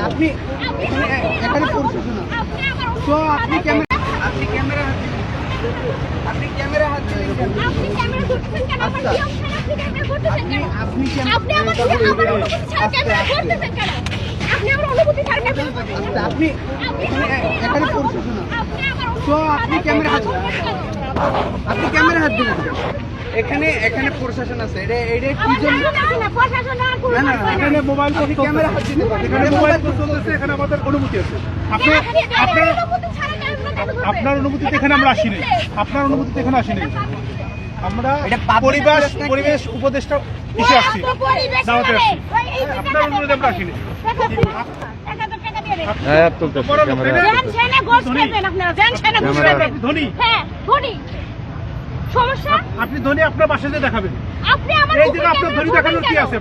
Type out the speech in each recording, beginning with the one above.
আপনি এখানে প্রশাসন তো আপনি ক্যামেরা হাত দিলেন আপনি ক্যামেরা করতেছেন কেন? আমার কি অপশন? আপনি ক্যামেরা করতেছেন কেন? আপনি আমার অনুমতি ছাড়া ক্যামেরা করতেছেন কেন? আপনি আমার অনুমতি ছাড়া ক্যামেরা করতেছেন কেন? আপনি এখানে প্রশাসন তো আপনি ক্যামেরা হাত দিলেন এখানে প্রশাসন আছে এটা কি জন্য প্রশাসন আর কোনো না এখানে মোবাইল ফোন ক্যামেরা হাত দিতে পারে এখানে মোবাইল ফোন চলতেছে এখানে আমাদের অনুমতি আছে আপনার অনুমতিতে এখানে আমরা আসিনি আপনার অনুমতিতে এখানে আসিনি আমরা পরিবেশ উপদেষ্টা এসে আসছি দাওয়াতে আসছি আপনার অনুমতিতে আমরা আসিনি আপনি ধনী আপনার বাসাতে দেখাবেন এই জায়গায় আপনার ধনী দেখানোর কি আছে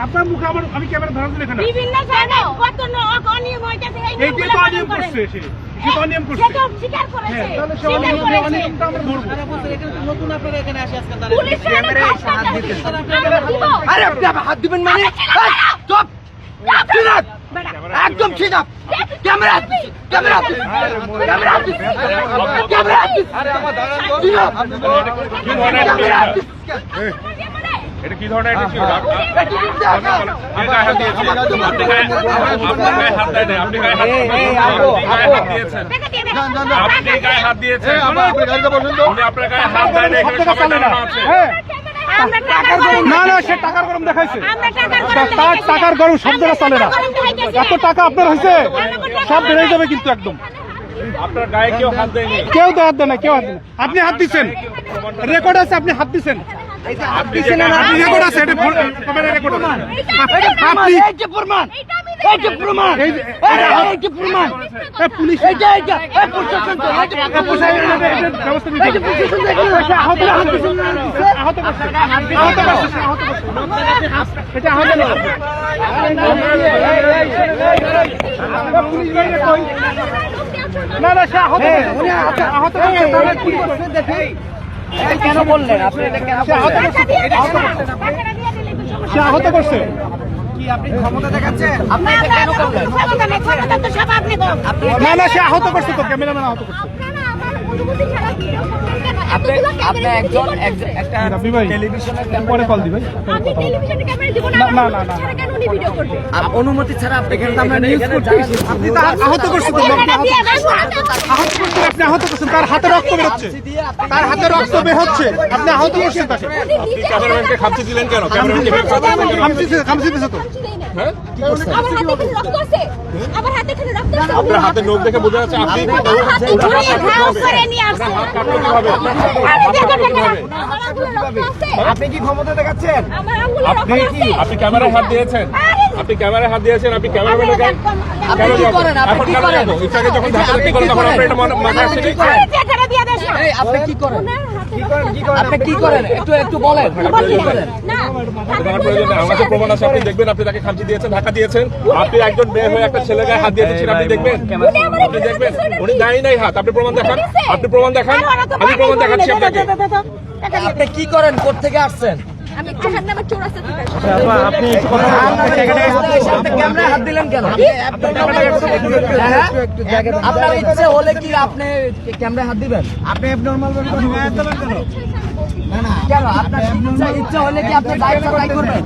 আপনার মুখে আমি ক্যামেরা ধরার জন্য এখানে বিভিন্ন জায়গায় কত অনিয়ম হইতেছে এই নিয়ম তো অনিয়ম করছে সে তো অনিয়ম করছে সেটা স্বীকার করেছে তাহলে সে অনিয়মটা আমরা ধরবো নতুন আপনারা এখানে আসে আজকে পুলিশ ক্যামেরায় হাত দিতে আরে আপনি হাত দিবেন মানে চুপ একদম ঠিক আপ ক্যামেরা এটা কি ধরনের অ্যাটিটিউড আপনি গায়ে হাত দিয়েছেন না না সে টাকার গরম দেখাইছে তার টাকার গরম শব্দটা চলে না এত টাকা আপনার হয়েছে সব বেড়ে যাবে কিন্তু একদম আপনার গায়ে কেউ হাত দেয়নি কেউ তো হাত দেয় না কেউ হাত দেয় না আপনি হাত দিচ্ছেন রেকর্ড আছে আপনি হাত দিচ্ছেন আপনি রেকর্ড আছে এটা ক্যামেরা রেকর্ড আছে আপনি এই যে প্রমাণ পুলিশ এই প্রশাসন তো ব্যবস্থা নিতে এটা আহত না না সে আহত আহত কেন বললেন আপনি এটা কেন সে আহত করছে কি আপনি ক্ষমতা দেখাচ্ছেন আপনি এটা কেন করলেন না না সে আহত করছে তো ক্যামেরাম্যান আহত করছে আপনি একজন একটা টেলিভিশনের পরে কল দিবেন না না না অনুমতি ছাড়া আপনি কিন্তু আমরা নিউজ করতে আপনি তো আহত করছেন তো আপনি আহত করছেন তার হাতে রক্ত বের হচ্ছে আপনি আহত করছেন তাকে ক্যামেরাম্যানকে খামচি দিলেন কেন খামচি দিয়েছে তো হ্যাঁ আপনার হাতে নখ দেখে বোঝা যাচ্ছে আপনি কি ক্ষমতা দেখাচ্ছেন আপনি ক্যামেরায় হাত দিয়েছেন আপনি ক্যামেরায় হাত দিয়েছেন আপনি ক্যামেরাম্যানকে ইচ্ছাকে যখন ধাক্কা করেন তখন আপনার এটা মাথায় আসছে আপনি কি করেন আপনি কি করেন একটু বলেন আমার কাছে প্রমাণ আছে আপনি দেখবেন আপনি তাকে খামচি দিয়েছেন ধাক্কা দিয়েছেন আপনি একজন মেয়ে হয়ে একটা ছেলে গায়ে হাত দিয়েছেন আপনি দেখবেন উনি দেয় নাই হাত আপনি প্রমাণ দেখান আমি প্রমাণ দেখাচ্ছি আপনাকে আপনি কি করেন কোথা থেকে আসছেন আমি জাহান্নামের চৌরাস্তা থেকে আপনি ক্যামেরায় হাত দিলেন কেন আপনার ইচ্ছে হলে কি আপনি ক্যামেরায় হাত দিবেন আপনি নরমাল ভাবে কেন আপনার ইচ্ছা হলে কি আপনি লাইভ করবেন